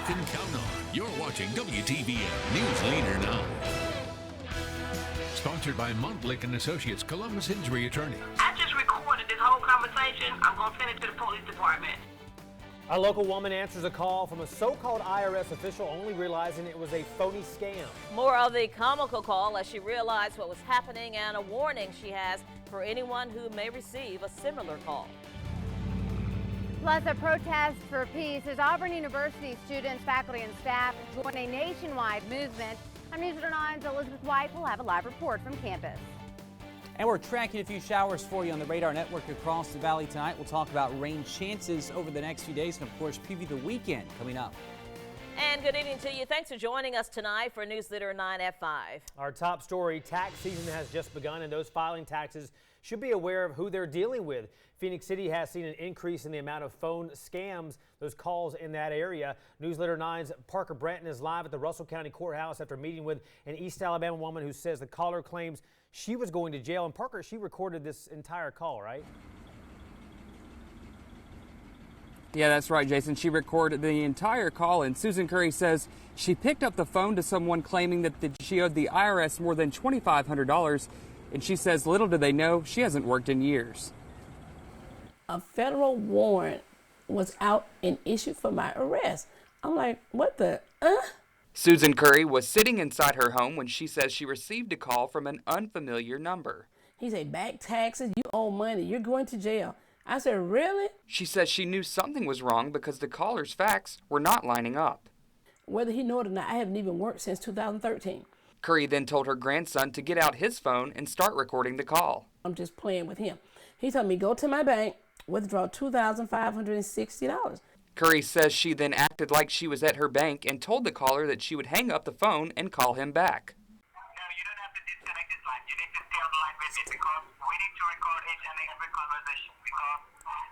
can count on. You're watching WTVM News Leader Now. Sponsored by Montlick & Associates, Columbus Injury Attorney. I just recorded this whole conversation. I'm going to send it to the police department. A local woman answers a call from a so-called IRS official, only realizing it was a phony scam. More of the comical call as she realized what was happening and a warning she has for anyone who may receive a similar call. Plus, a protest for peace as Auburn University students, faculty, and staff join a nationwide movement. I'm News 9's Elizabeth White will have a live report from campus. And we're tracking a few showers for you on the radar network across the valley tonight. We'll talk about rain chances over the next few days and, of course, preview the weekend coming up. And good evening to you. Thanks for joining us tonight for News Leader 9 at 5. Our top story, tax season has just begun, and those filing taxes should be aware of who they're dealing with. Phoenix City has seen an increase in the amount of phone scams, those calls in that area. News Leader 9's Parker Brenton is live at the Russell County Courthouse after meeting with an East Alabama woman who says the caller claims she was going to jail. And Parker, she recorded this entire call, right? Yeah, that's right, Jason. She recorded the entire call, and Susan Curry says she picked up the phone to someone claiming that she owed the IRS more than $2,500, and she says little do they know she hasn't worked in years. A federal warrant was out and issued for my arrest. I'm like, what the, Susan Curry was sitting inside her home when she says she received a call from an unfamiliar number. He said, back taxes, you owe money, you're going to jail. I said, really? She says she knew something was wrong because the caller's facts were not lining up. Whether he knew it or not, I haven't even worked since 2013. Curry then told her grandson to get out his phone and start recording the call. I'm just playing with him. He told me, go to my bank, withdraw $2,560. Curry says she then acted like she was at her bank and told the caller that she would hang up the phone and call him back. No, you don't have to disconnect this line. You need to stay on the line with it because we need to record each and every conversation because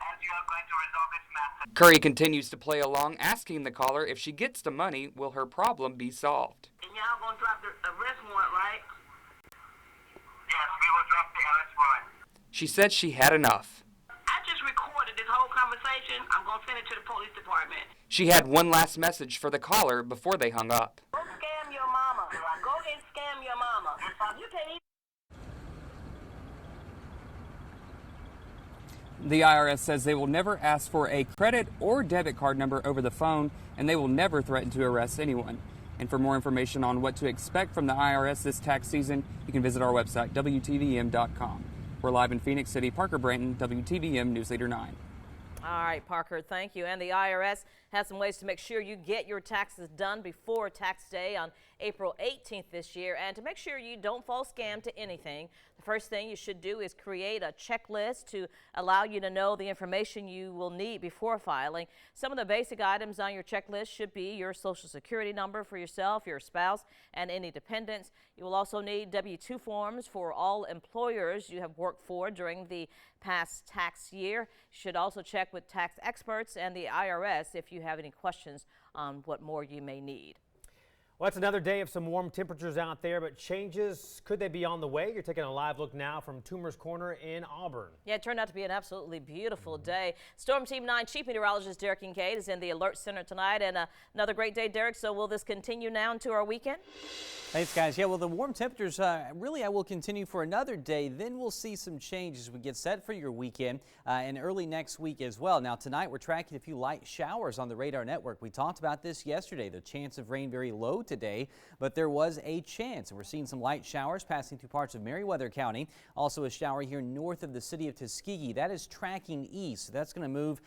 as you are going to resolve this matter. Curry continues to play along, asking the caller if she gets the money, will her problem be solved? And y'all going to drop the arrest warrant, right? Yes, we will drop the arrest warrant. She said she had enough. I just recorded this whole conversation. I'm going to send it to the police department. She had one last message for the caller before they hung up. Go scam your mama. Go and scam your mama. You can't even. The IRS says they will never ask for a credit or debit card number over the phone, and they will never threaten to arrest anyone. And for more information on what to expect from the IRS this tax season, you can visit our website, WTVM.com. We're live in Phoenix City. Parker Branton, WTVM News Leader 9. All right, Parker, thank you. And the IRS has some ways to make sure you get your taxes done before tax day on April 18th this year. And to make sure you don't fall scam to anything, the first thing you should do is create a checklist to allow you to know the information you will need before filing. Some of the basic items on your checklist should be your Social Security number for yourself, your spouse, and any dependents. You will also need W-2 forms for all employers you have worked for during the past tax year. You should also check with tax experts and the IRS if you have any questions on what more you may need. Well, it's another day of some warm temperatures out there, but changes, could they be on the way? You're taking a live look now from Toomer's Corner in Auburn. Yeah, it turned out to be an absolutely beautiful day. Storm Team 9 Chief Meteorologist Derek Kincaid is in the Alert Center tonight, and another great day, Derek. So will this continue now into our weekend? Thanks, guys. Yeah, well, the warm temperatures really will continue for another day. Then we'll see some changes as we get set for your weekend and early next week as well. Now, tonight we're tracking a few light showers on the radar network. We talked about this yesterday. The chance of rain very low today, but there was a chance. We're seeing some light showers passing through parts of Meriwether County. Also a shower here north of the city of Tuskegee. That is tracking east. That's going to move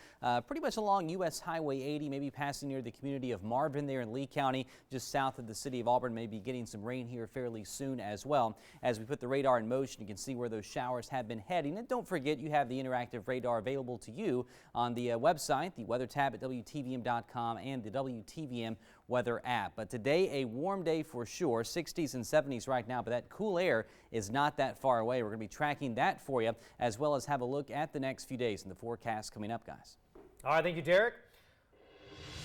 pretty much along U.S. Highway 80, maybe passing near the community of Marvin there in Lee County, just south of the city of Auburn. Maybe getting some rain here fairly soon as well. As we put the radar in motion, you can see where those showers have been heading. And don't forget, you have the interactive radar available to you on the website, the weather tab at WTVM.com and the WTVM weather app. But today, a warm day for sure, 60s and 70s right now, but that cool air is not that far away. We're going to be tracking that for you, as well as have a look at the next few days and the forecast coming up, guys. All right, thank you, Derek.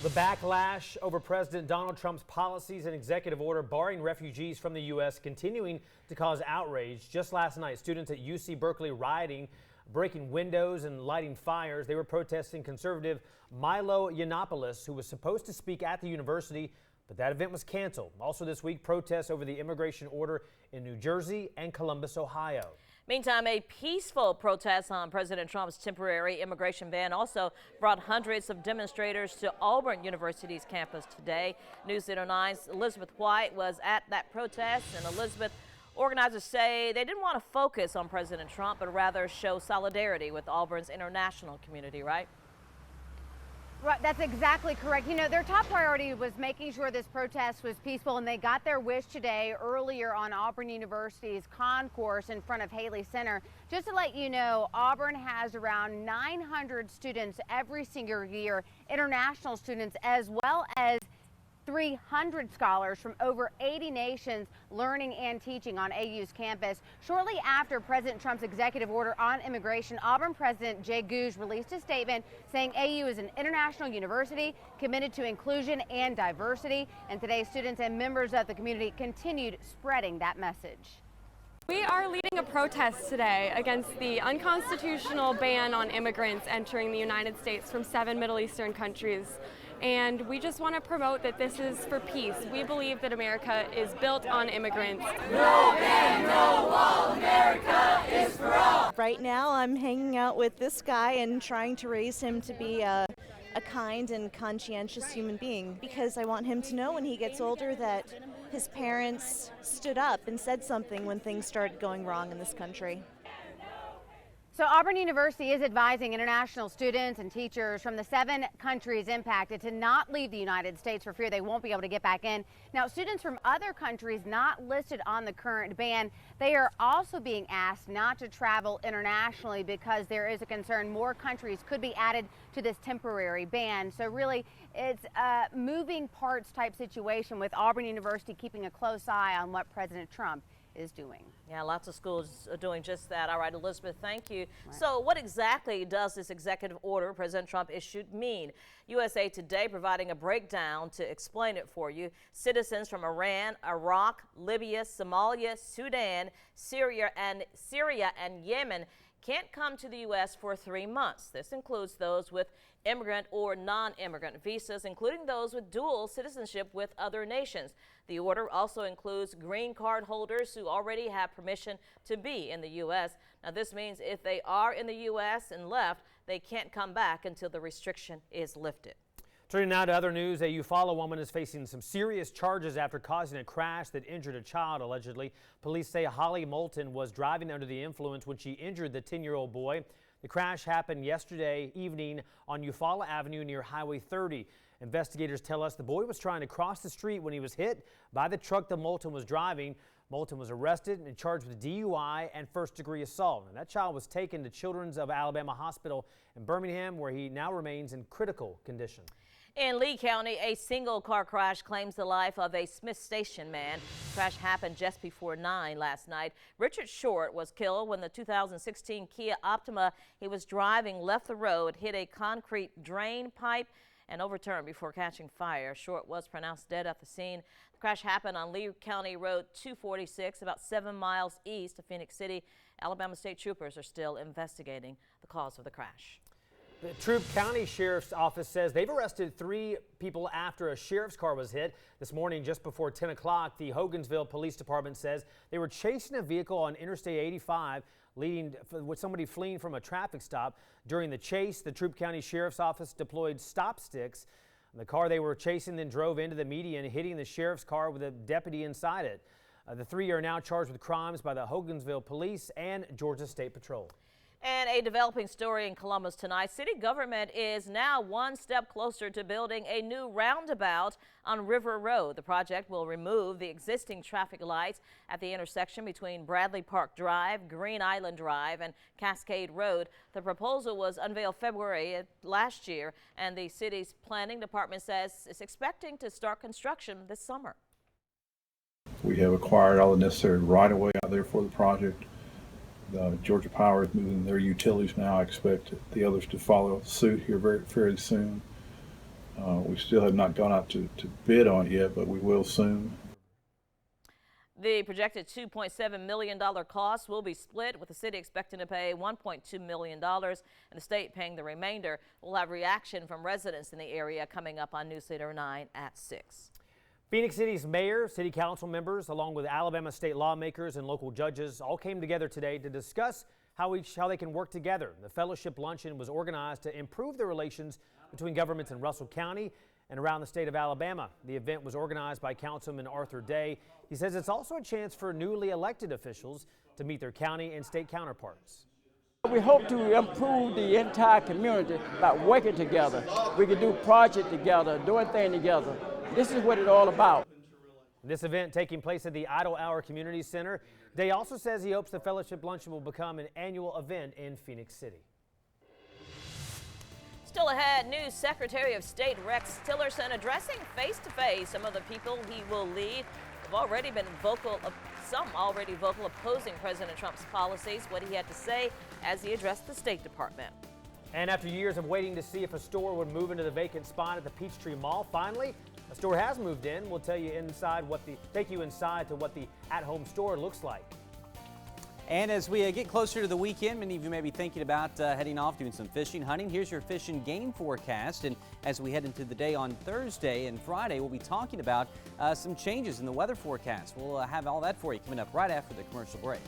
The backlash over President Donald Trump's policies and executive order barring refugees from the U.S. continuing to cause outrage. Just last night, students at UC Berkeley rioting breaking windows and lighting fires. They were protesting conservative Milo Yiannopoulos, who was supposed to speak at the university, but that event was canceled. Also this week, protests over the immigration order in New Jersey and Columbus, Ohio. Meantime, a peaceful protest on President Trump's temporary immigration ban also brought hundreds of demonstrators to Auburn University's campus today. News 9's Elizabeth White was at that protest, and Elizabeth, organizers say they didn't want to focus on President Trump, but rather show solidarity with Auburn's international community, right? Right, that's exactly correct. You know, their top priority was making sure this protest was peaceful, and they got their wish today earlier on Auburn University's concourse in front of Haley Center. Just to let you know, Auburn has around 900 students every single year, international students, as well as 300 scholars from over 80 nations learning and teaching on AU's campus. Shortly after President Trump's executive order on immigration, Auburn President Jay Gouge released a statement saying AU is an international university committed to inclusion and diversity. And today, students and members of the community continued spreading that message. We are leading a protest today against the unconstitutional ban on immigrants entering the United States from 7 Middle Eastern countries. And we just want to promote that this is for peace. We believe that America is built on immigrants. No ban, no wall, America is for all. Right now I'm hanging out with this guy and trying to raise him to be a kind and conscientious human being, because I want him to know when he gets older that his parents stood up and said something when things started going wrong in this country. So Auburn University is advising international students and teachers from the 7 countries impacted to not leave the United States for fear they won't be able to get back in. Now, students from other countries not listed on the current ban, they are also being asked not to travel internationally because there is a concern more countries could be added to this temporary ban. So really, it's a moving parts type situation with Auburn University keeping a close eye on what President Trump is doing. Yeah, lots of schools are doing just that. All right, Elizabeth, thank you. Right. So what exactly does this executive order President Trump issued mean? USA Today providing a breakdown to explain it for you. Citizens from Iran, Iraq, Libya, Somalia, Sudan, Syria, and Yemen can't come to the U.S. for 3 months. This includes those with immigrant or non-immigrant visas, including those with dual citizenship with other nations. The order also includes green card holders who already have permission to be in the U.S. Now, this means if they are in the U.S. and left, they can't come back until the restriction is lifted. Turning now to other news, a Eufaula woman is facing some serious charges after causing a crash that injured a child, allegedly. Police say Holly Moulton was driving under the influence when she injured the 10-year-old boy. The crash happened yesterday evening on Eufaula Avenue near Highway 30. Investigators tell us the boy was trying to cross the street when he was hit by the truck that Moulton was driving. Moulton was arrested and charged with DUI and first-degree assault. And that child was taken to Children's of Alabama Hospital in Birmingham, where he now remains in critical condition. In Lee County, a single car crash claims the life of a Smith Station man. The crash happened just before 9 last night. Richard Short was killed when the 2016 Kia Optima he was driving left the road, hit a concrete drain pipe, and overturned before catching fire. Short was pronounced dead at the scene. The crash happened on Lee County Road 246, about 7 miles east of Phoenix City. Alabama State Troopers are still investigating the cause of the crash. The Troup County Sheriff's Office says they've arrested 3 people after a sheriff's car was hit. This morning, just before 10 o'clock, the Hogansville Police Department says they were chasing a vehicle on Interstate 85, leading with somebody fleeing from a traffic stop. During the chase, the Troup County Sheriff's Office deployed stop sticks. The car they were chasing then drove into the median, hitting the sheriff's car with a deputy inside it. The 3 are now charged with crimes by the Hogansville Police and Georgia State Patrol. And a developing story in Columbus tonight. City government is now one step closer to building a new roundabout on River Road. The project will remove the existing traffic lights at the intersection between Bradley Park Drive, Green Island Drive, and Cascade Road. The proposal was unveiled February last year, and the city's planning department says it's expecting to start construction this summer. We have acquired all the necessary right-of-way out there for the project. Georgia Power is moving their utilities now. I expect the others to follow suit here fairly soon. We still have not gone out to bid on it yet, but we will soon. The projected $2.7 million cost will be split, with the city expecting to pay $1.2 million and the state paying the remainder. We'll have reaction from residents in the area coming up on News Leader 9 at 6. Phoenix City's mayor, city council members, along with Alabama state lawmakers and local judges all came together today to discuss how they can work together. The fellowship luncheon was organized to improve the relations between governments in Russell County and around the state of Alabama. The event was organized by Councilman Arthur Day. He says it's also a chance for newly elected officials to meet their county and state counterparts. We hope to improve the entire community by working together. We can do projects together, doing things together. This is what it's all about. This event taking place at the Idle Hour Community Center. Day also says he hopes the fellowship luncheon will become an annual event in Phoenix City. Still ahead, new Secretary of State Rex Tillerson addressing face-to-face some of the people he will lead. Have already been vocal, some already vocal opposing President Trump's policies. What he had to say as he addressed the State Department. And after years of waiting to see if a store would move into the vacant spot at the Peachtree Mall, finally a store has moved in. We'll take you inside to what the at-home store looks like. And as we get closer to the weekend, many of you may be thinking about heading off, doing some fishing, hunting. Here's your fish and game forecast. And as we head into the day on Thursday and Friday, we'll be talking about some changes in the weather forecast. We'll have all that for you coming up right after the commercial break.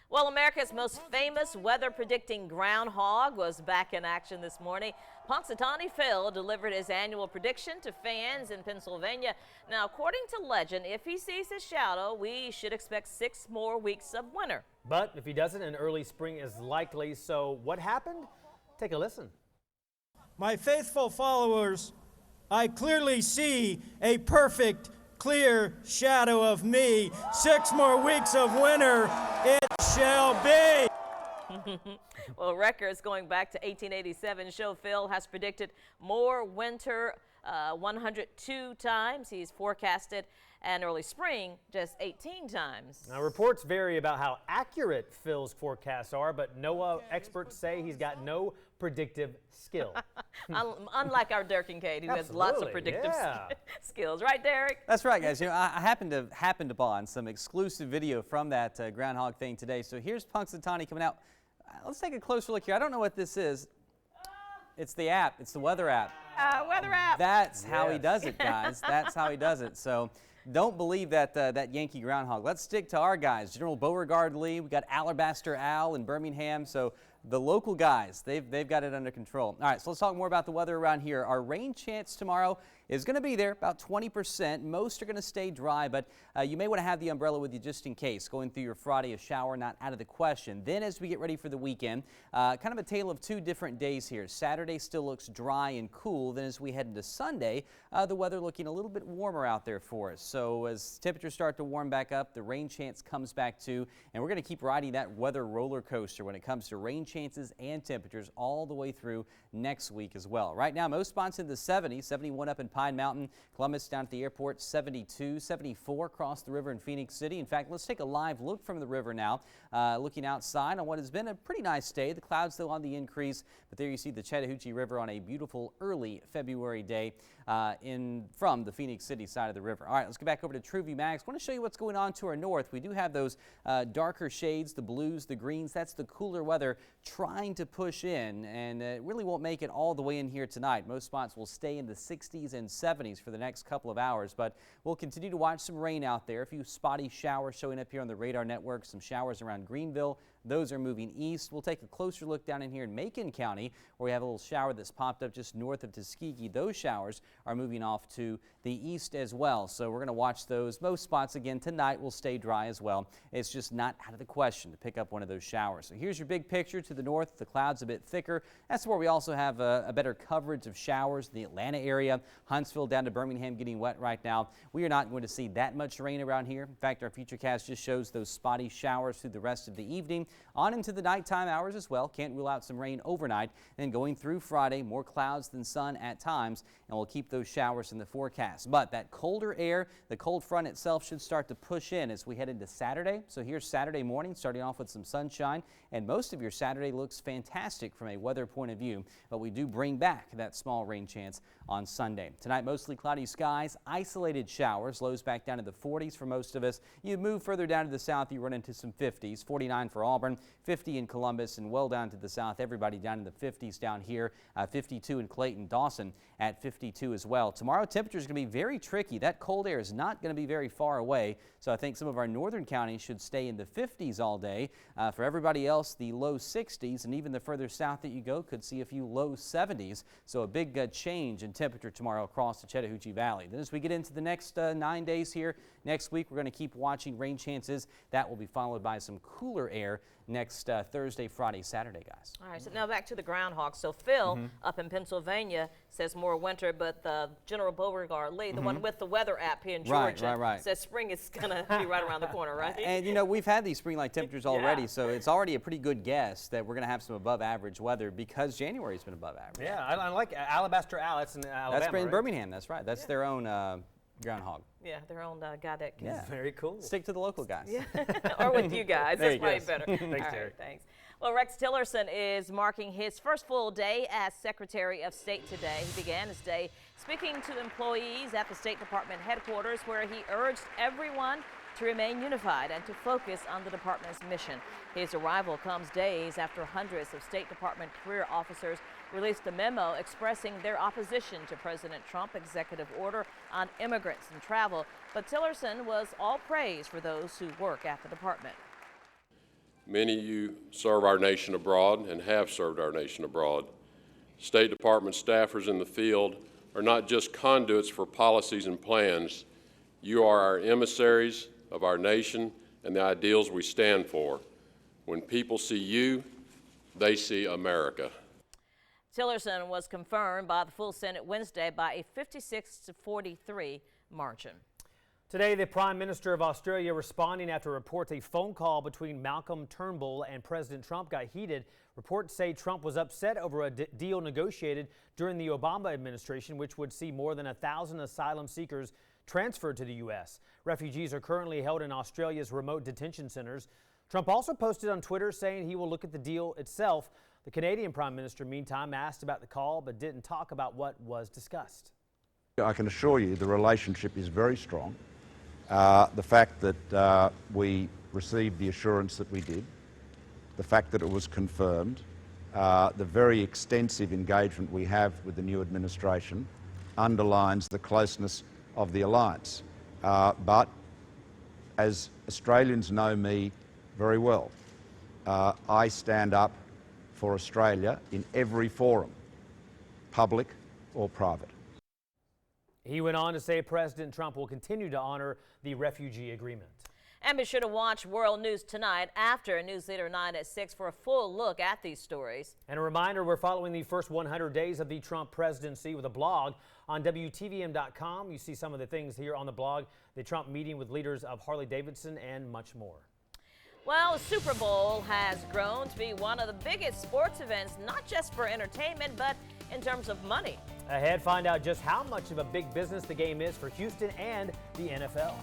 Well, America's most famous weather-predicting groundhog was back in action this morning. Punxsutawney Phil delivered his annual prediction to fans in Pennsylvania. Now, according to legend, if he sees his shadow, we should expect 6 more weeks of winter. But if he doesn't, an early spring is likely. So what happened? Take a listen. My faithful followers, I clearly see a perfect, clear shadow of me. 6 more weeks of winter. it shall be. Well, records going back to 1887 show Phil has predicted more winter 102 times. He's forecasted an early spring just 18 times. Now, reports vary about how accurate Phil's forecasts are, but NOAA experts say he's got no predictive skill. Unlike our Derek Kincaid, who has lots of predictive skills. Right, Derek? That's right, guys. You know, I happened upon some exclusive video from that groundhog thing today. So here's Punxsutawney coming out. Let's take a closer look here. I don't know what this is. It's the app. It's the weather app. Weather app. That's how he does it, guys. That's how he does it. So don't believe that that Yankee groundhog. Let's stick to our guys. General Beauregard Lee. We got Alabaster Al in Birmingham. So the local guys, they've got it under control. All right, so let's talk more about the weather around here. Our rain chance tomorrow is going to be there, about 20%. Most are going to stay dry, but you may want to have the umbrella with you just in case. Going through your Friday, a shower not out of the question. Then as we get ready for the weekend, kind of a tale of two different days here. Saturday still looks dry and cool. Then as we head into Sunday, the weather looking a little bit warmer out there for us. So as temperatures start to warm back up, the rain chance comes back too, and we're going to keep riding that weather roller coaster when it comes to rain chances and temperatures all the way through next week as well. Right now, most spots in the 70s, 71 up in Pine Mountain, Columbus down at the airport, 72, 74 across the river in Phoenix City. In fact, let's take a live look from the river now, looking outside on what has been a pretty nice day. The clouds still on the increase, but there you see the Chattahoochee River on a beautiful early February day from the Phoenix City side of the river. All right, let's get back over to TrueView Max. I want to show you what's going on to our north. We do have those darker shades, the blues, the greens. That's the cooler weather trying to push in, and it really won't make it all the way in here tonight. Most spots will stay in the 60s and 70s for the next couple of hours, but we'll continue to watch some rain out there. A few spotty showers showing up here on the radar network, some showers around Greenville. Those are moving east. We'll take a closer look down in here in Macon County, where we have a little shower that's popped up just north of Tuskegee. Those showers are moving off to the east as well, so we're going to watch those. Most spots again tonight will stay dry as well. It's just not out of the question to pick up one of those showers. So here's your big picture to the north. The clouds a bit thicker. That's where we also have a better coverage of showers. The Atlanta area, Huntsville down to Birmingham getting wet right now. We are not going to see that much rain around here. In fact, our futurecast just shows those spotty showers through the rest of the evening. On into the nighttime hours as well. Can't rule out some rain overnight. And going through Friday, more clouds than sun at times, and we'll keep those showers in the forecast. But that colder air, the cold front itself should start to push in as we head into Saturday. So here's Saturday morning, starting off with some sunshine, and most of your Saturday looks fantastic from a weather point of view, but we do bring back that small rain chance on Sunday. Tonight, mostly cloudy skies, isolated showers, lows back down to the 40s for most of us. You move further down to the south, you run into some 50s, 49 for Auburn, 50 in Columbus, and well down to the south, everybody down in the 50s down here, 52 in Clayton, Dawson at 52 as well. Tomorrow, temperatures going to be very tricky. That cold air is not going to be very far away, so I think some of our northern counties should stay in the 50s all day. For everybody else, the low 60s, and even the further south that you go could see a few low 70s, so a big change in temperature tomorrow across the Chattahoochee Valley. Then as we get into the next 9 days here, next week we're going to keep watching rain chances. That will be followed by some cooler air next Thursday, Friday, Saturday, guys. All right, so now back to the groundhog. So Phil up in Pennsylvania says more winter, but General Beauregard Lee, the one with the weather app here in Georgia, says spring is going to be right around the corner, right? And you know, we've had these spring-like temperatures already, so it's already a pretty good guess that we're going to have some above average weather because January's been above average. Yeah, I like Alabaster Al. That's in Alabama. That's in Birmingham. That's right. That's their own groundhog. Yeah, their own guy that can. Yeah, very cool. Stick to the local guys. Yeah, or with you guys. That's probably better. Thanks, All Terry. right, thanks. Well, Rex Tillerson is marking his first full day as Secretary of State today. He began his day speaking to employees at the State Department headquarters, where he urged everyone to remain unified and to focus on the department's mission. His arrival comes days after hundreds of State Department career officers released a memo expressing their opposition to President Trump's executive order on immigrants and travel. But Tillerson was all praise for those who work at the department. Many of you serve our nation abroad and have served our nation abroad. State Department staffers in the field are not just conduits for policies and plans. You are our emissaries of our nation and the ideals we stand for. When people see you, they see America. Tillerson was confirmed by the full Senate Wednesday by a 56-43 margin. Today, the Prime Minister of Australia responding after reports a phone call between Malcolm Turnbull and President Trump got heated. Reports say Trump was upset over a deal negotiated during the Obama administration, which would see more than 1,000 asylum seekers transferred to the U.S. Refugees are currently held in Australia's remote detention centers. Trump also posted on Twitter saying he will look at the deal itself. The Canadian Prime Minister, meantime, asked about the call but didn't talk about what was discussed. I can assure you the relationship is very strong. The fact that we received the assurance that we did, the fact that it was confirmed, the very extensive engagement we have with the new administration underlines the closeness of the alliance. But as Australians know me very well, I stand up for Australia in every forum, public or private. He went on to say President Trump will continue to honor the refugee agreement. And be sure to watch World News tonight after News Leader 9 at 6 for a full look at these stories. And a reminder, we're following the first 100 days of the Trump presidency with a blog on Wtvm.com. You see some of the things here on the blog, the Trump meeting with leaders of Harley-Davidson and much more. Well, the Super Bowl has grown to be one of the biggest sports events, not just for entertainment, but in terms of money. Ahead, find out just how much of a big business the game is for Houston and the NFL.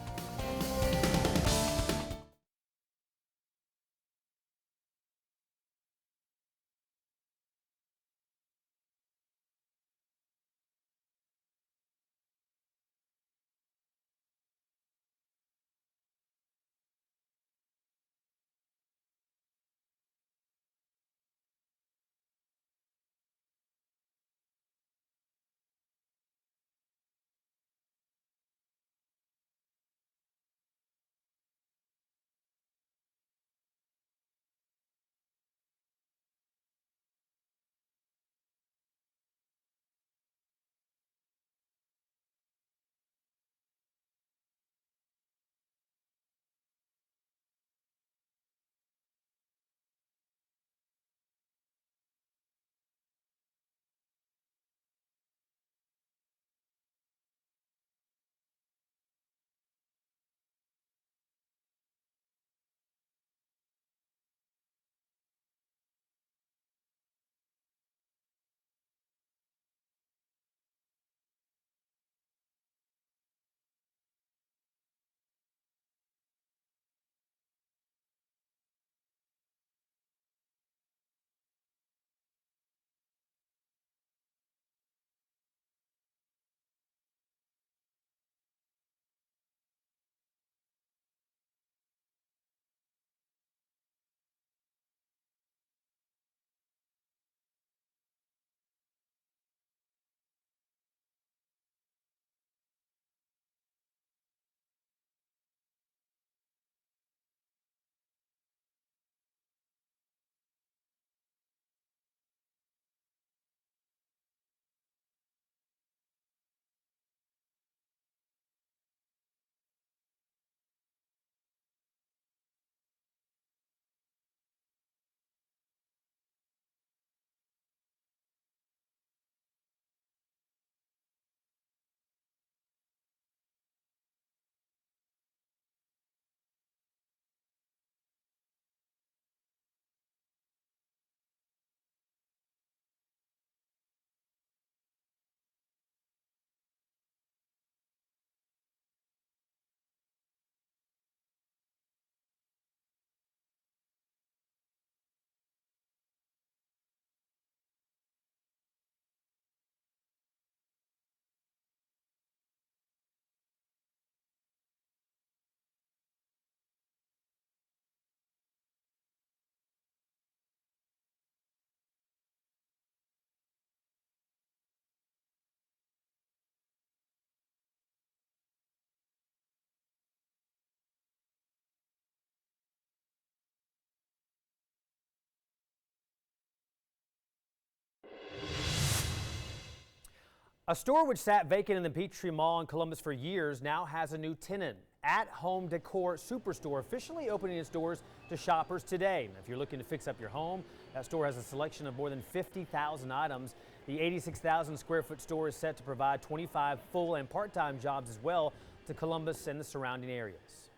A store which sat vacant in the Peachtree Mall in Columbus for years now has a new tenant. At Home Decor Superstore officially opening its doors to shoppers today. If you're looking to fix up your home, that store has a selection of more than 50,000 items. The 86,000 square foot store is set to provide 25 full and part-time jobs as well. to Columbus and the surrounding areas.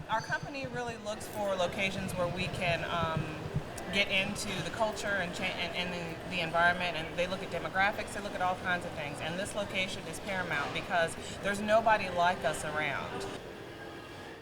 Our company really looks for locations where we can get into the culture and the environment, and they look at demographics, they look at all kinds of things. And this location is paramount because there's nobody like us around.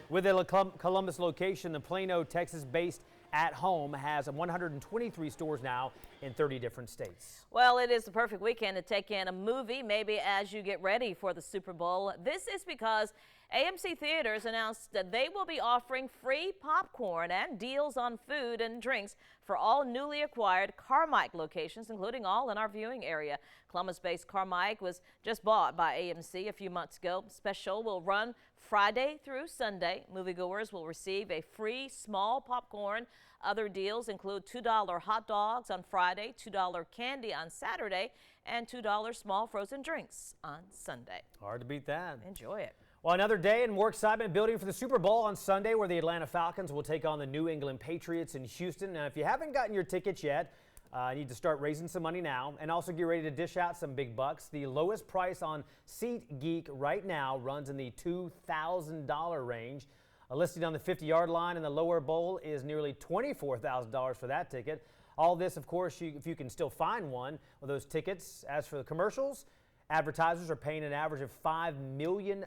With the Columbus location, the Plano, Texas-based At Home has 123 stores now in 30 different states. Well, it is the perfect weekend to take in a movie, maybe as you get ready for the Super Bowl. This is because AMC Theaters announced that they will be offering free popcorn and deals on food and drinks for all newly acquired Carmike locations, including all in our viewing area. Columbus-based Carmike was just bought by AMC a few months ago. Special will run Friday through Sunday. Moviegoers will receive a free small popcorn. Other deals include $2 hot dogs on Friday, $2 candy on Saturday, and $2 small frozen drinks on Sunday. Hard to beat that. Enjoy it. Well, another day and more excitement building for the Super Bowl on Sunday, where the Atlanta Falcons will take on the New England Patriots in Houston. Now, if you haven't gotten your tickets yet, you need to start raising some money now and also get ready to dish out some big bucks. The lowest price on SeatGeek right now runs in the $2,000 range. A listing on the 50-yard line in the lower bowl is nearly $24,000 for that ticket. All this, of course, if you can still find one of those tickets. As for the commercials, advertisers are paying an average of $5 million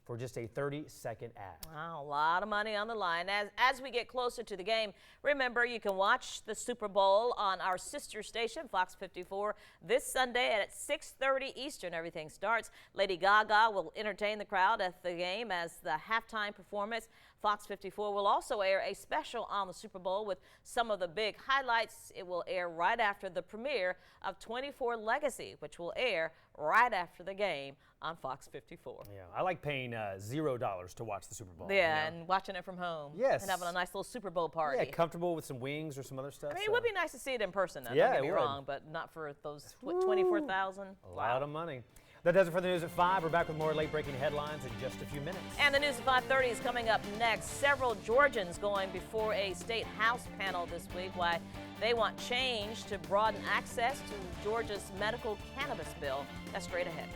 for just a 30-second ad. Wow, a lot of money on the line. As we get closer to the game, remember you can watch the Super Bowl on our sister station, Fox 54, this Sunday at 6:30 Eastern. Everything starts. Lady Gaga will entertain the crowd at the game as the halftime performance. Fox 54 will also air a special on the Super Bowl with some of the big highlights. It will air right after the premiere of 24 Legacy, which will air right after the game on Fox 54. Yeah, I like paying $0 to watch the Super Bowl. Yeah, and watching it from home. Yes. And having a nice little Super Bowl party. Yeah, comfortable with some wings or some other stuff. I mean, it would be nice to see it in person, though. Yeah, Don't get me it would. wrong, but not for those, what, 24,000? A lot of money. That does it for the news at 5. We're back with more late-breaking headlines in just a few minutes. And the news at 5:30 is coming up next. Several Georgians going before a state House panel this week why they want change to broaden access to Georgia's medical cannabis bill. That's straight ahead.